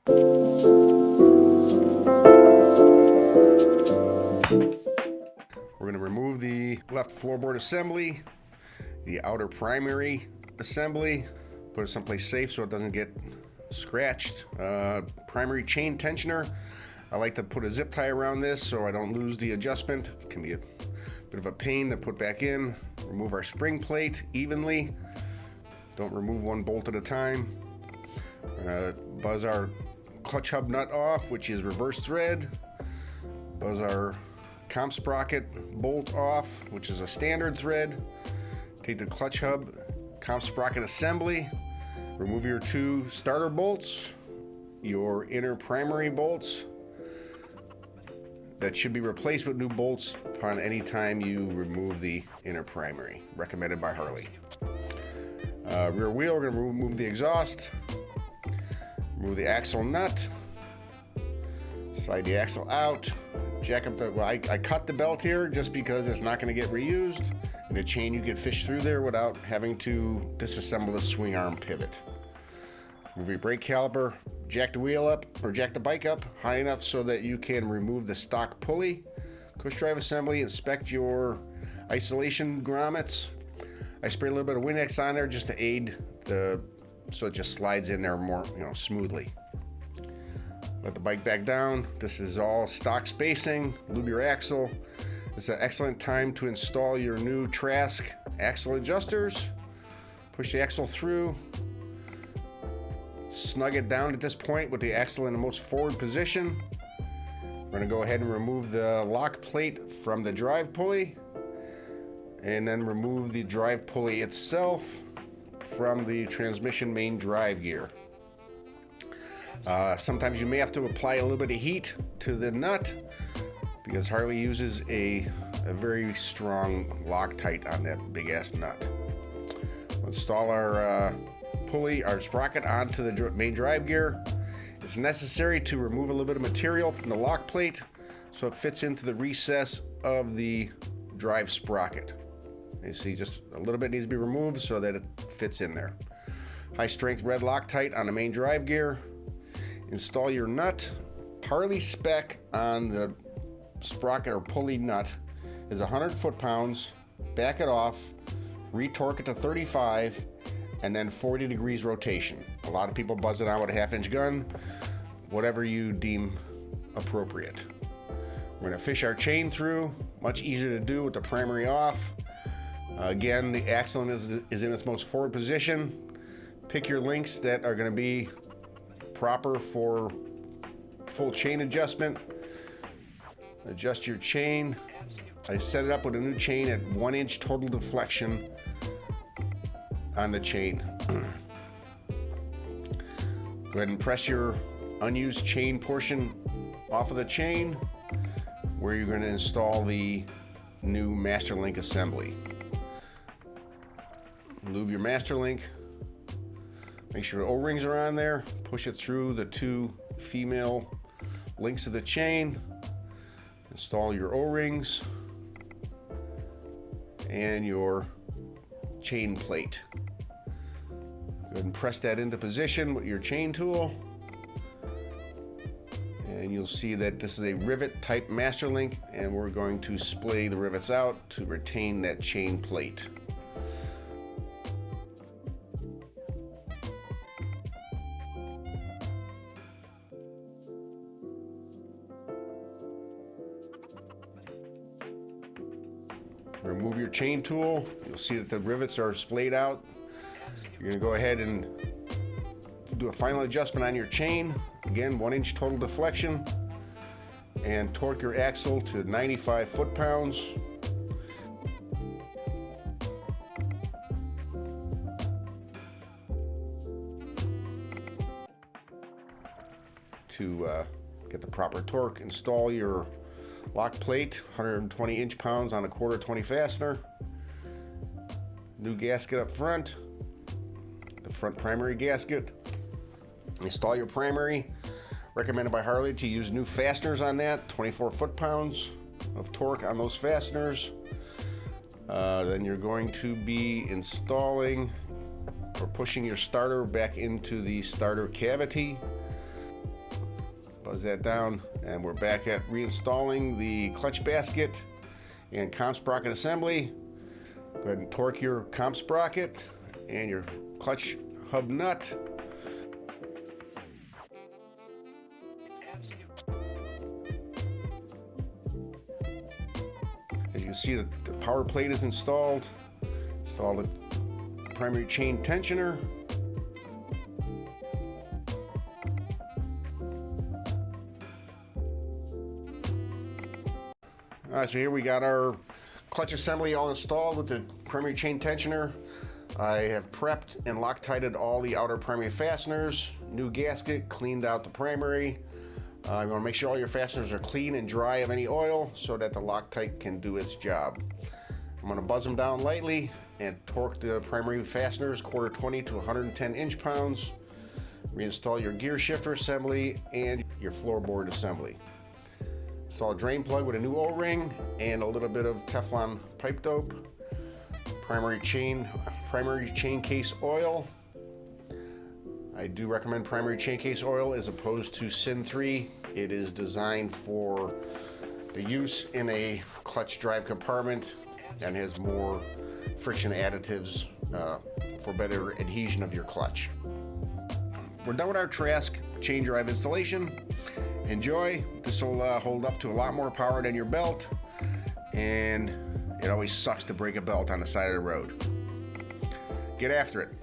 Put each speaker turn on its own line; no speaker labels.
We're going to remove the left floorboard assembly, the outer primary assembly, put it someplace safe so it doesn't get scratched. Primary chain tensioner, I like to put a zip tie around this so I don't lose the adjustment. It can be a bit of a pain to put back in. Remove our spring plate evenly. Don't remove one bolt at a time. Buzz our clutch hub nut off, which is reverse thread. Buzz our comp sprocket bolt off, which is a standard thread. Take the clutch hub, comp sprocket assembly. Remove your two starter bolts, your inner primary bolts. That should be replaced with new bolts upon any time you remove the inner primary, recommended by Harley. Rear wheel, we're going to remove the exhaust, remove the axle nut, slide the axle out, jack up the, well, I cut the belt here just because it's not going to get reused, and the chain you can fish through there without having to disassemble the swing arm pivot. Remove your brake caliper, jack the wheel up, or jack the bike up high enough so that you can remove the stock pulley. Cush-drive assembly, inspect your isolation grommets. I spray a little bit of Windex on there just to aid so it just slides in there more, smoothly. Let the bike back down. This is all stock spacing. Lube your axle. It's an excellent time to install your new Trask axle adjusters. Push the axle through. Snug it down at this point with the axle in the most forward position. We're going to go ahead and remove the lock plate from the drive pulley, and then remove the drive pulley itself from the transmission main drive gear. Sometimes you may have to apply a little bit of heat to the nut because Harley uses a very strong Loctite on that big ass nut. We'll install our pulley, our sprocket onto the main drive gear. It's necessary to remove a little bit of material from the lock plate so it fits into the recess of the drive sprocket. You see, just a little bit needs to be removed so that it fits in there. High strength red Loctite on the main drive gear. Install your nut. Harley spec on the sprocket or pulley nut is 100 foot-pounds. Back it off, retorque it to 35, and then 40 degrees rotation. A lot of people buzz it on with a 1/2-inch gun, whatever you deem appropriate. We're going to fish our chain through, much easier to do with the primary off. Again, the axle is in its most forward position. Pick your links that are going to be proper for full chain adjustment. Adjust your chain. I set it up with a new chain at 1-inch total deflection on the chain. Go ahead and press your unused chain portion off of the chain where you're going to install the new master link assembly. Lube your master link. Make sure the O-rings are on there. Push it through the two female links of the chain. Install your O-rings and your chain plate. Go ahead and press that into position with your chain tool. And you'll see that this is a rivet type master link, and we're going to splay the rivets out to retain that chain plate. Remove your chain tool. You'll see that the rivets are splayed out. You're going to go ahead and do a final adjustment on your chain. Again, 1-inch total deflection. And torque your axle to 95 foot-pounds. To get the proper torque, install your lock plate, 120 inch-pounds on a 1/4 fastener. New gasket up front, the front primary gasket. Install your primary. Recommended by Harley to use new fasteners on that, 24 foot-pounds of torque on those fasteners. Then you're going to be installing or pushing your starter back into the starter cavity. Buzz that down, and we're back at reinstalling the clutch basket and comp sprocket assembly. Go ahead and torque your comp sprocket and your clutch hub nut. As you can see, the power plate is installed. Install the primary chain tensioner. Alright, so here we got our clutch assembly all installed with the primary chain tensioner. I have prepped and Loctited all the outer primary fasteners, new gasket, cleaned out the primary. You want to make sure all your fasteners are clean and dry of any oil so that the Loctite can do its job. I'm going to buzz them down lightly and torque the primary fasteners 1/4 to 110 inch-pounds. Reinstall your gear shifter assembly and your floorboard assembly. Install a drain plug with a new O-ring and a little bit of Teflon pipe dope. Primary chain case oil. I do recommend primary chain case oil as opposed to Sin 3. It is designed for the use in a clutch drive compartment and has more friction additives for better adhesion of your clutch. We're done with our Trask chain drive installation. Enjoy. This will hold up to a lot more power than your belt, and it always sucks to break a belt on the side of the road. Get after it.